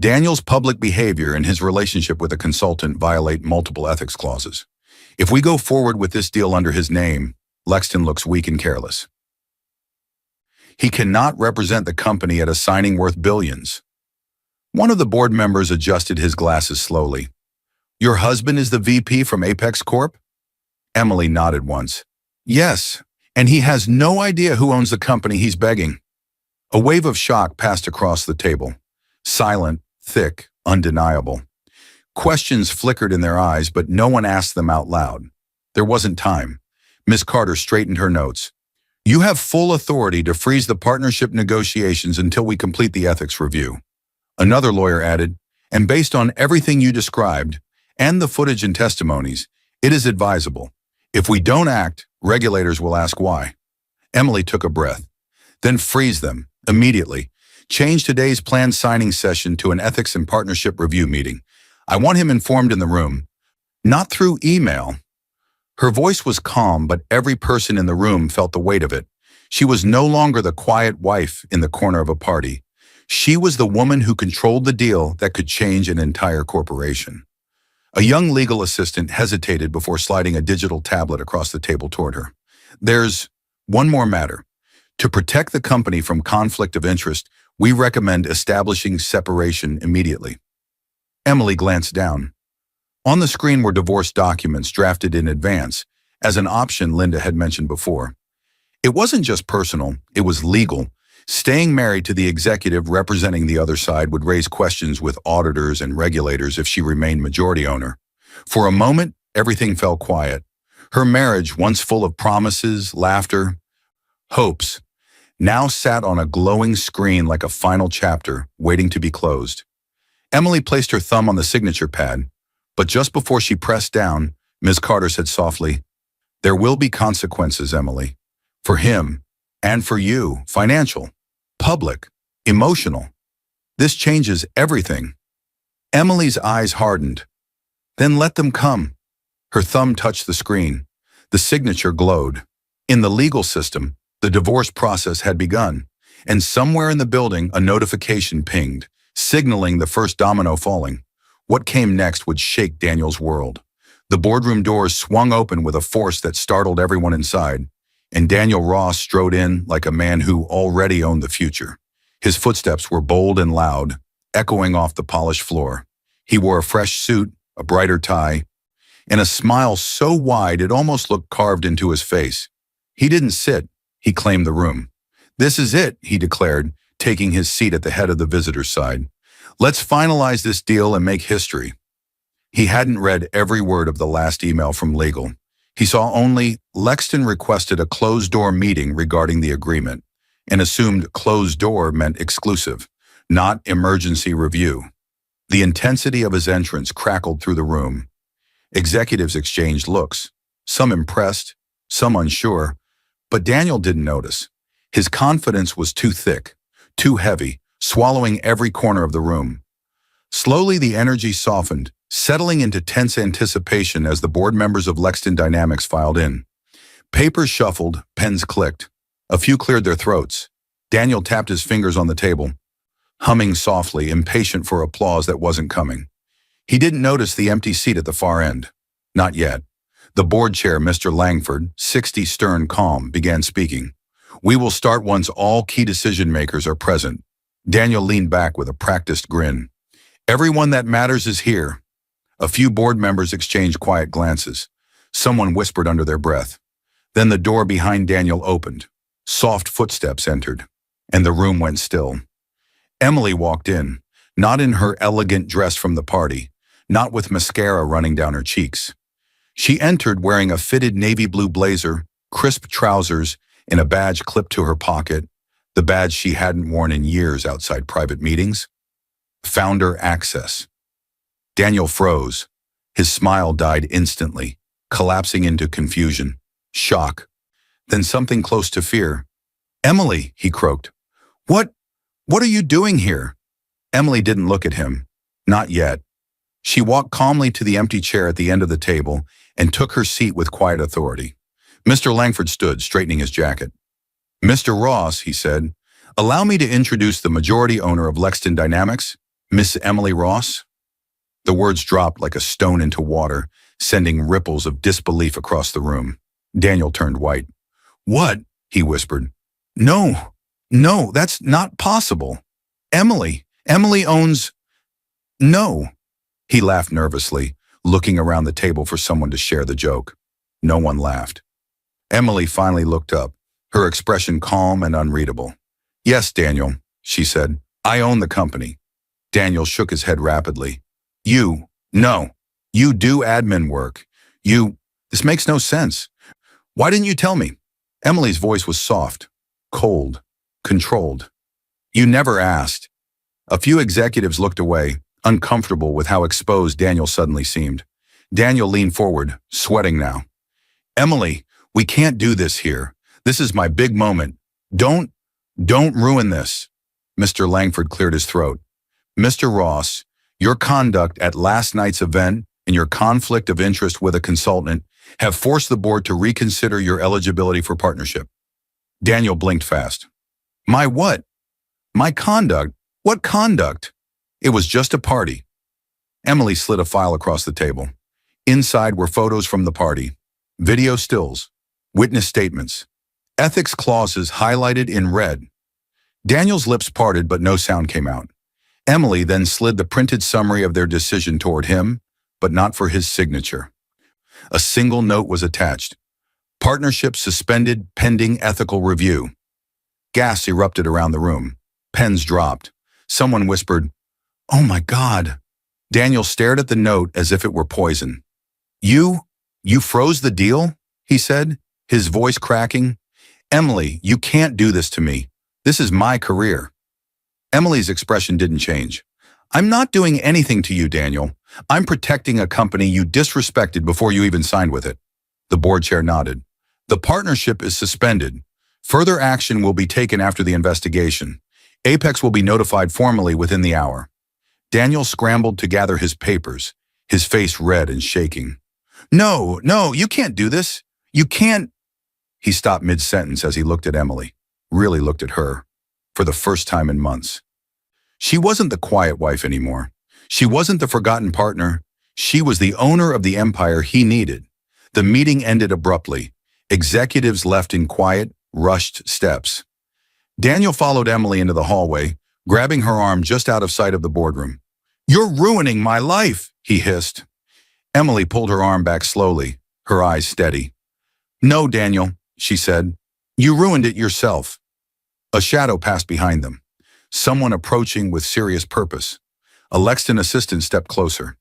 "Daniel's public behavior and his relationship with a consultant violate multiple ethics clauses. If we go forward with this deal under his name, Lexton looks weak and careless. He cannot represent the company at a signing worth billions." One of the board members adjusted his glasses slowly. "Your husband is the VP from Apex Corp?" Emily nodded once. "Yes, and he has no idea who owns the company he's begging." A wave of shock passed across the table. Silent, thick, undeniable. Questions flickered in their eyes, but no one asked them out loud. There wasn't time. Miss Carter straightened her notes. "You have full authority to freeze the partnership negotiations until we complete the ethics review." Another lawyer added, "And based on everything you described, and the footage and testimonies, it is advisable. If we don't act, regulators will ask why." Emily took a breath. "Then freeze them, immediately. Change today's planned signing session to an ethics and partnership review meeting. I want him informed in the room, not through email." Her voice was calm, but every person in the room felt the weight of it. She was no longer the quiet wife in the corner of a party. She was the woman who controlled the deal that could change an entire corporation. A young legal assistant hesitated before sliding a digital tablet across the table toward her. "There's one more matter. To protect the company from conflict of interest, we recommend establishing separation immediately." Emily glanced down. On the screen were divorce documents drafted in advance, as an option Linda had mentioned before. It wasn't just personal, it was legal. Staying married to the executive representing the other side would raise questions with auditors and regulators if she remained majority owner. For a moment, everything fell quiet. Her marriage, once full of promises, laughter, hopes, now sat on a glowing screen like a final chapter, waiting to be closed. Emily placed her thumb on the signature pad, but just before she pressed down, Ms. Carter said softly, "There will be consequences, Emily. For him, and for you, financial, public, emotional. This changes everything." Emily's eyes hardened. "Then let them come." Her thumb touched the screen. The signature glowed. In the legal system, the divorce process had begun, and somewhere in the building a notification pinged, signaling the first domino falling. What came next would shake Daniel's world. The boardroom doors swung open with a force that startled everyone inside, and Daniel Ross strode in like a man who already owned the future. His footsteps were bold and loud, echoing off the polished floor. He wore a fresh suit, a brighter tie, and a smile so wide it almost looked carved into his face. He didn't sit, he claimed the room. "This is it," he declared, taking his seat at the head of the visitor's side. "Let's finalize this deal and make history." He hadn't read every word of the last email from legal. He saw only Lexton requested a closed-door meeting regarding the agreement and assumed closed door meant exclusive, not emergency review. The intensity of his entrance crackled through the room. Executives exchanged looks, some impressed, some unsure, but Daniel didn't notice. His confidence was too thick, too heavy, swallowing every corner of the room. Slowly the energy softened, settling into tense anticipation as the board members of Lexton Dynamics filed in. Papers shuffled, pens clicked. A few cleared their throats. Daniel tapped his fingers on the table, humming softly, impatient for applause that wasn't coming. He didn't notice the empty seat at the far end. Not yet. The board chair, Mr. Langford, 60 stern calm, began speaking. "We will start once all key decision makers are present." Daniel leaned back with a practiced grin. "Everyone that matters is here." A few board members exchanged quiet glances. Someone whispered under their breath. Then the door behind Daniel opened. Soft footsteps entered, and the room went still. Emily walked in, not in her elegant dress from the party, not with mascara running down her cheeks. She entered wearing a fitted navy blue blazer, crisp trousers, and a badge clipped to her pocket, the badge she hadn't worn in years outside private meetings. Founder access. Daniel froze. His smile died instantly, collapsing into confusion, shock, then something close to fear. "Emily," he croaked. What are you doing here?" Emily didn't look at him. Not yet. She walked calmly to the empty chair at the end of the table and took her seat with quiet authority. Mr. Langford stood, straightening his jacket. "Mr. Ross," he said, "allow me to introduce the majority owner of Lexton Dynamics, Miss Emily Ross." The words dropped like a stone into water, sending ripples of disbelief across the room. Daniel turned white. "What?" he whispered. No, that's not possible. Emily owns..." "No." He laughed nervously, looking around the table for someone to share the joke. No one laughed. Emily finally looked up, her expression calm and unreadable. "Yes, Daniel," she said, "I own the company." Daniel shook his head rapidly. No, you do admin work. This makes no sense. Why didn't you tell me?" Emily's voice was soft, cold, controlled. "You never asked." A few executives looked away, uncomfortable with how exposed Daniel suddenly seemed. Daniel leaned forward, sweating now. "Emily, we can't do this here. This is my big moment. Don't ruin this." Mr. Langford cleared his throat. "Mr. Ross, your conduct at last night's event and your conflict of interest with a consultant have forced the board to reconsider your eligibility for partnership." Daniel blinked fast. "My what?" "My conduct? What conduct?" "It was just a party." Emily slid a file across the table. Inside were photos from the party, video stills, witness statements, ethics clauses highlighted in red. Daniel's lips parted, but no sound came out. Emily then slid the printed summary of their decision toward him, but not for his signature. A single note was attached. "Partnership suspended pending ethical review." Gas erupted around the room. Pens dropped. Someone whispered, "Oh my God." Daniel stared at the note as if it were poison. You froze the deal?" he said, his voice cracking. "Emily, you can't do this to me. This is my career. Emily's expression didn't change. I'm not doing anything to you, Daniel. I'm protecting a company you disrespected before you even signed with it. The board chair nodded. The partnership is suspended. Further action will be taken after the investigation. Apex will be notified formally within the hour. Daniel scrambled to gather his papers, his face red and shaking. No, you can't do this. You can't. He stopped mid-sentence as he looked at Emily, really looked at her, for the first time in months. She wasn't the quiet wife anymore. She wasn't the forgotten partner. She was the owner of the empire he needed. The meeting ended abruptly. Executives left in quiet, rushed steps. Daniel followed Emily into the hallway, grabbing her arm just out of sight of the boardroom. You're ruining my life, he hissed. Emily pulled her arm back slowly, her eyes steady. No, Daniel, she said. You ruined it yourself. A shadow passed behind them. Someone approaching with serious purpose. A Lexton assistant stepped closer.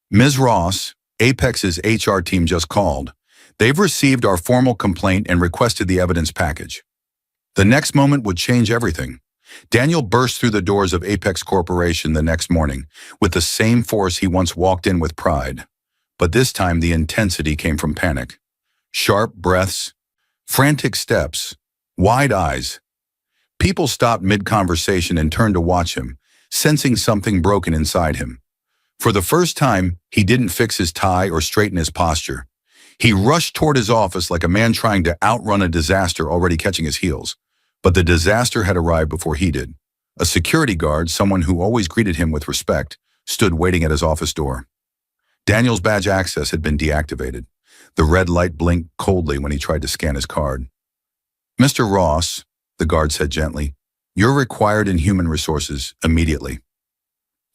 Ms. Ross, Apex's HR team just called. They've received our formal complaint and requested the evidence package. The next moment would change everything. Daniel burst through the doors of Apex Corporation the next morning with the same force he once walked in with pride. But this time the intensity came from panic. Sharp breaths, frantic steps, wide eyes. People stopped mid-conversation and turned to watch him, sensing something broken inside him. For the first time, he didn't fix his tie or straighten his posture. He rushed toward his office like a man trying to outrun a disaster already catching his heels. But the disaster had arrived before he did. A security guard, someone who always greeted him with respect, stood waiting at his office door. Daniel's badge access had been deactivated. The red light blinked coldly when he tried to scan his card. Mr. Ross, the guard said gently, you're required in human resources immediately.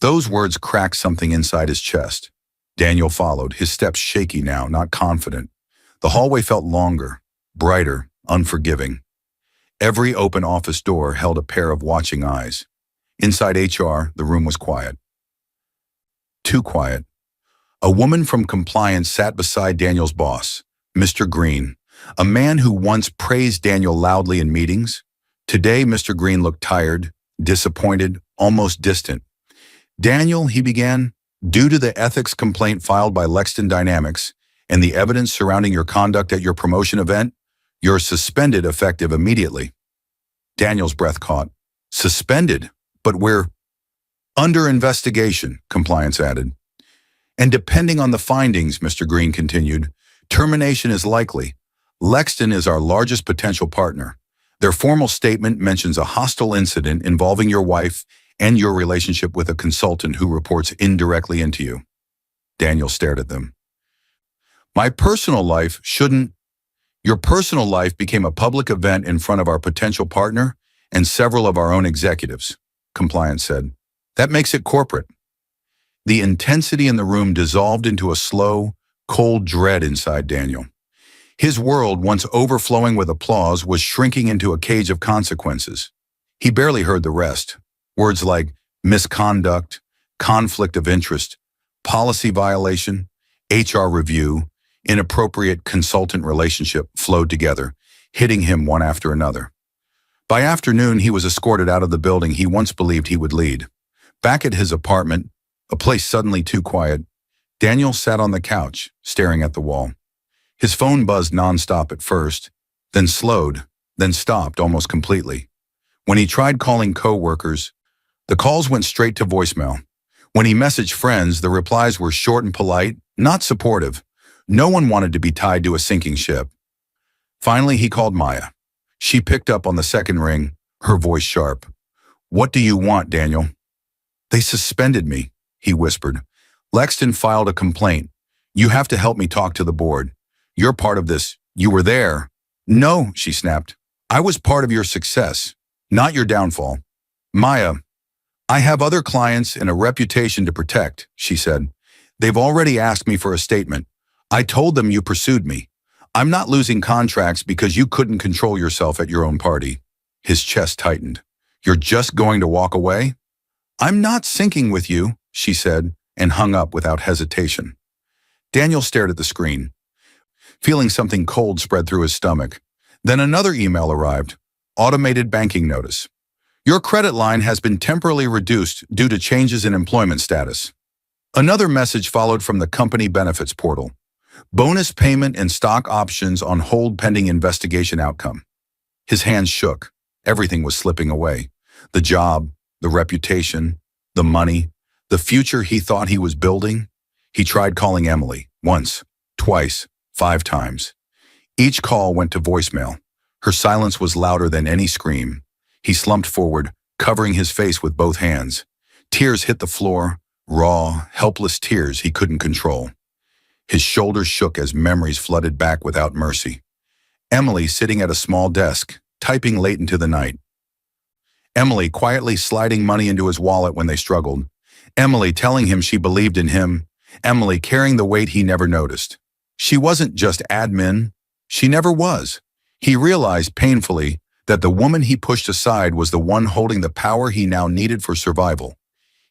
Those words cracked something inside his chest. Daniel followed, his steps shaky now, not confident. The hallway felt longer, brighter, unforgiving. Every open office door held a pair of watching eyes. Inside HR, the room was quiet. Too quiet. A woman from compliance sat beside Daniel's boss, Mr. Green, a man who once praised Daniel loudly in meetings. Today, Mr. Green looked tired, disappointed, almost distant. Daniel, he began, due to the ethics complaint filed by Lexton Dynamics and the evidence surrounding your conduct at your promotion event, you're suspended effective immediately. Daniel's breath caught. Suspended? But we're under investigation, compliance added. And depending on the findings, Mr. Green continued, termination is likely. Lexton is our largest potential partner. Their formal statement mentions a hostile incident involving your wife and your relationship with a consultant who reports indirectly into you. Daniel stared at them. My personal life shouldn't. Your personal life became a public event in front of our potential partner and several of our own executives, compliance said. That makes it corporate. The intensity in the room dissolved into a slow, cold dread inside Daniel. His world, once overflowing with applause, was shrinking into a cage of consequences. He barely heard the rest. Words like misconduct, conflict of interest, policy violation, HR review, inappropriate consultant relationship flowed together, hitting him one after another. By afternoon, he was escorted out of the building he once believed he would lead. Back at his apartment, a place suddenly too quiet, Daniel sat on the couch, staring at the wall. His phone buzzed nonstop at first, then slowed, then stopped almost completely. When he tried calling coworkers, the calls went straight to voicemail. When he messaged friends, the replies were short and polite, not supportive. No one wanted to be tied to a sinking ship. Finally, he called Maya. She picked up on the second ring, her voice sharp. What do you want, Daniel? They suspended me, he whispered. Lexton filed a complaint. You have to help me talk to the board. You're part of this. You were there. No, she snapped. I was part of your success, not your downfall. Maya, I have other clients and a reputation to protect, she said. They've already asked me for a statement. I told them you pursued me. I'm not losing contracts because you couldn't control yourself at your own party. His chest tightened. You're just going to walk away? I'm not sinking with you, she said, and hung up without hesitation. Daniel stared at the screen, feeling something cold spread through his stomach. Then another email arrived. Automated banking notice. Your credit line has been temporarily reduced due to changes in employment status. Another message followed from the company benefits portal. Bonus payment and stock options on hold pending investigation outcome. His hands shook. Everything was slipping away. The job, the reputation, the money, the future he thought he was building. He tried calling Emily, once, twice, 5 times. Each call went to voicemail. Her silence was louder than any scream. He slumped forward, covering his face with both hands. Tears hit the floor, raw, helpless tears he couldn't control. His shoulders shook as memories flooded back without mercy. Emily sitting at a small desk, typing late into the night. Emily quietly sliding money into his wallet when they struggled. Emily telling him she believed in him. Emily carrying the weight he never noticed. She wasn't just admin. She never was. He realized painfully that the woman he pushed aside was the one holding the power he now needed for survival.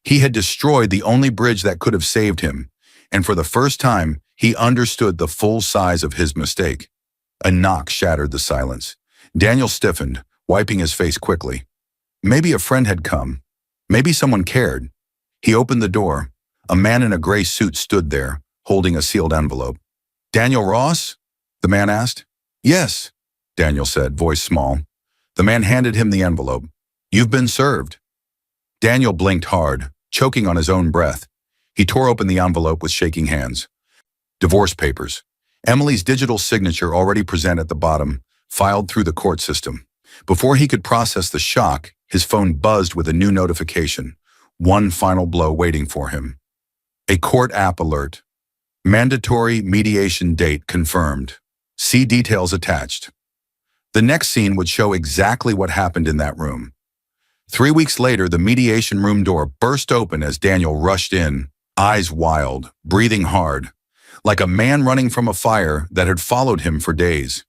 He had destroyed the only bridge that could have saved him, and for the first time, he understood the full size of his mistake. A knock shattered the silence. Daniel stiffened, wiping his face quickly. Maybe a friend had come. Maybe someone cared. He opened the door. A man in a gray suit stood there, holding a sealed envelope. "Daniel Ross?" the man asked. "Yes," Daniel said, voice small. The man handed him the envelope. "You've been served." Daniel blinked hard, choking on his own breath. He tore open the envelope with shaking hands. Divorce papers. Emily's digital signature already present at the bottom, filed through the court system. Before he could process the shock, his phone buzzed with a new notification. One final blow waiting for him. A court app alert. Mandatory mediation date confirmed. See details attached. The next scene would show exactly what happened in that room. 3 weeks later, the mediation room door burst open as Daniel rushed in, eyes wild, breathing hard, like a man running from a fire that had followed him for days.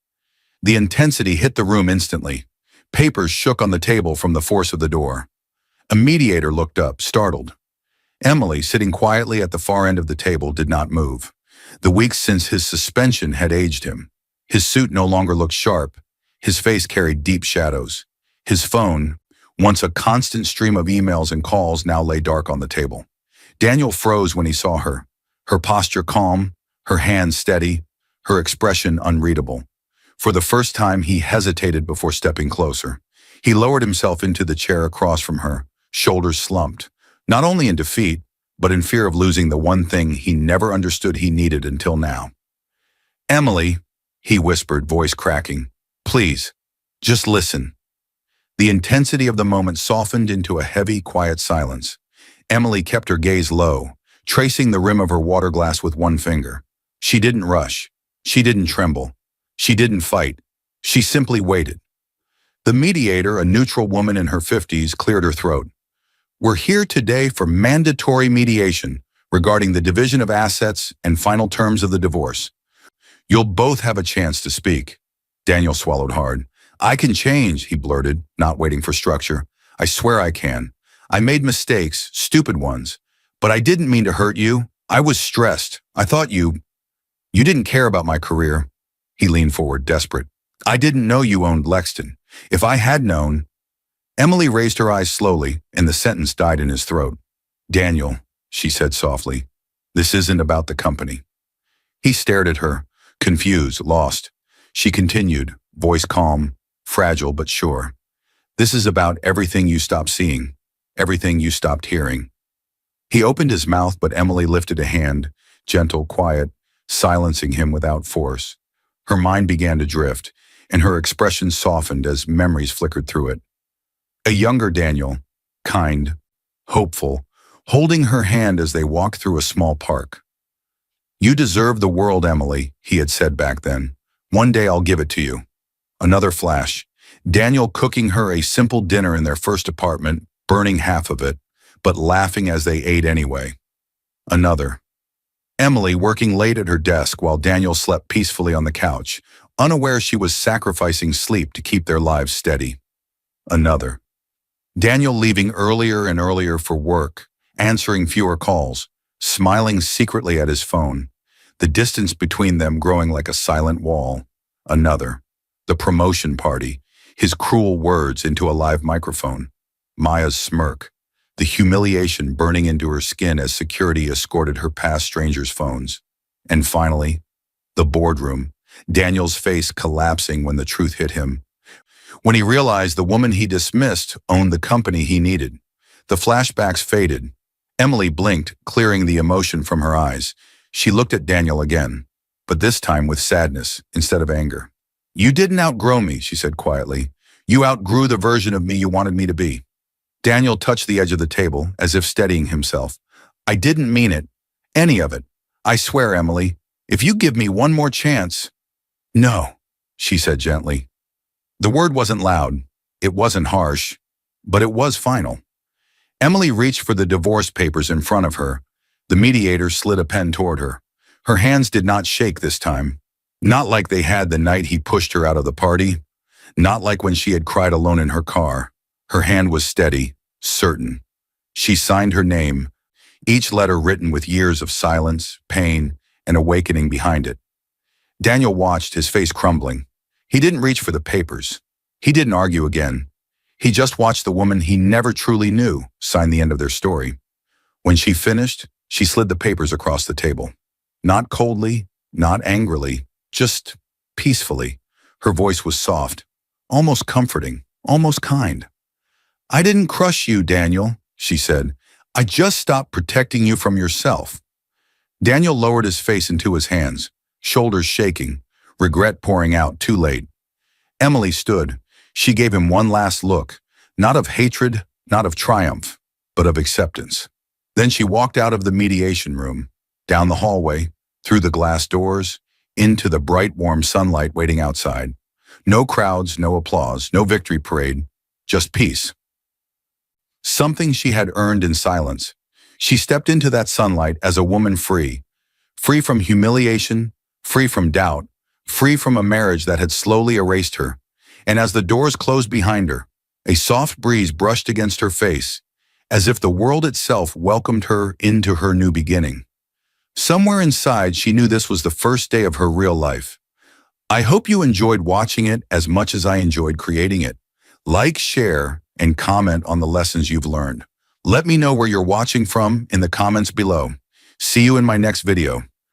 The intensity hit the room instantly. Papers shook on the table from the force of the door. A mediator looked up, startled. Emily, sitting quietly at the far end of the table, did not move. The weeks since his suspension had aged him. His suit no longer looked sharp. His face carried deep shadows. His phone, once a constant stream of emails and calls, now lay dark on the table. Daniel froze when he saw her. Her posture calm, her hands steady, her expression unreadable. For the first time, he hesitated before stepping closer. He lowered himself into the chair across from her, shoulders slumped, not only in defeat, but in fear of losing the one thing he never understood he needed until now. "Emily," he whispered, voice cracking, "please, just listen." The intensity of the moment softened into a heavy, quiet silence. Emily kept her gaze low, tracing the rim of her water glass with one finger. She didn't rush. She didn't tremble. She didn't fight. She simply waited. The mediator, a neutral woman in her 50s, cleared her throat. "We're here today for mandatory mediation regarding the division of assets and final terms of the divorce. You'll both have a chance to speak." Daniel swallowed hard. "I can change," he blurted, not waiting for structure. "I swear I can. I made mistakes, stupid ones. But I didn't mean to hurt you. I was stressed. I thought you didn't care about my career." He leaned forward, desperate. "I didn't know you owned Lexington. If I had known..." Emily raised her eyes slowly, and the sentence died in his throat. "Daniel," she said softly, "this isn't about the company." He stared at her, confused, lost. She continued, voice calm, fragile but sure. "This is about everything you stopped seeing, everything you stopped hearing." He opened his mouth, but Emily lifted a hand, gentle, quiet, silencing him without force. Her mind began to drift, and her expression softened as memories flickered through it. A younger Daniel, kind, hopeful, holding her hand as they walked through a small park. "You deserve the world, Emily," he had said back then. "One day I'll give it to you." Another flash. Daniel cooking her a simple dinner in their first apartment, burning half of it, but laughing as they ate anyway. Another. Emily working late at her desk while Daniel slept peacefully on the couch, unaware she was sacrificing sleep to keep their lives steady. Another. Daniel leaving earlier and earlier for work, answering fewer calls, smiling secretly at his phone, the distance between them growing like a silent wall. Another. The promotion party. his cruel words into a live microphone, Maya's smirk, the humiliation burning into her skin as security escorted her past strangers' phones. And finally, the boardroom, Daniel's face collapsing when the truth hit him. When he realized the woman he dismissed owned the company he needed. The flashbacks faded. Emily blinked, clearing the emotion from her eyes. She looked at Daniel again, but this time with sadness instead of anger. "You didn't outgrow me," she said quietly. "You outgrew the version of me you wanted me to be." Daniel touched the edge of the table, as if steadying himself. "I didn't mean it. Any of it. I swear, Emily, if you give me one more chance—" "No," she said gently. The word wasn't loud, it wasn't harsh, but it was final. Emily reached for the divorce papers in front of her. The mediator slid a pen toward her. Her hands did not shake this time. Not like they had the night he pushed her out of the party. Not like when she had cried alone in her car. Her hand was steady, certain. She signed her name, each letter written with years of silence, pain, and awakening behind it. Daniel watched, his face crumbling. He didn't reach for the papers. He didn't argue again. He just watched the woman he never truly knew sign the end of their story. When she finished, she slid the papers across the table. Not coldly, not angrily, just peacefully. Her voice was soft, almost comforting, almost kind. "I didn't crush you, Daniel," she said. "I just stopped protecting you from yourself." Daniel lowered his face into his hands, shoulders shaking, regret pouring out too late. Emily stood. She gave him one last look, not of hatred, not of triumph, but of acceptance. Then she walked out of the mediation room, down the hallway, through the glass doors, into the bright, warm sunlight waiting outside. No crowds, no applause, no victory parade, just peace. Something she had earned in silence. She stepped into that sunlight as a woman free. Free from humiliation, free from doubt, free from a marriage that had slowly erased her. And as the doors closed behind her, a soft breeze brushed against her face, as if the world itself welcomed her into her new beginning. Somewhere inside, she knew this was the first day of her real life. I hope you enjoyed watching it as much as I enjoyed creating it. Like, share, and comment on the lessons you've learned. Let me know where you're watching from in the comments below. See you in my next video.